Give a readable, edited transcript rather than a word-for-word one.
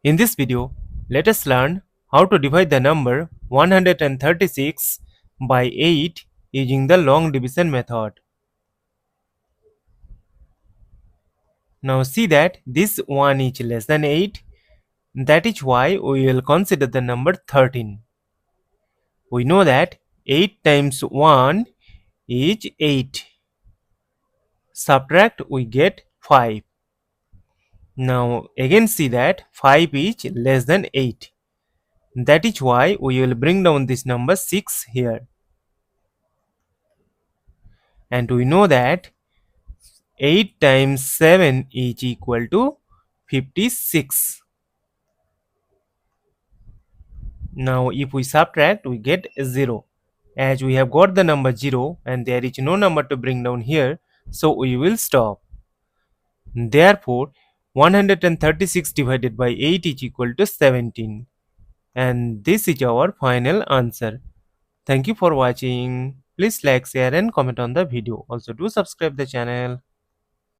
In this video, let us learn how to divide the number 136 by 8 using the long division method. Now see that this 1 is less than 8. That is why we will consider the number 13. We know that 8 times 1 is 8. Subtract, we get 5. Now again see that 5 is less than 8. That is why we will bring down this number 6 here. And we know that 8 times 7 is equal to 56. Now if we subtract, we get 0. As we have got the number 0 and there is no number to bring down here, so we will stop. Therefore 136 divided by 8 is equal to 17. And this is our final answer. Thank you for watching. Please like, share and comment on the video. Also do subscribe the channel.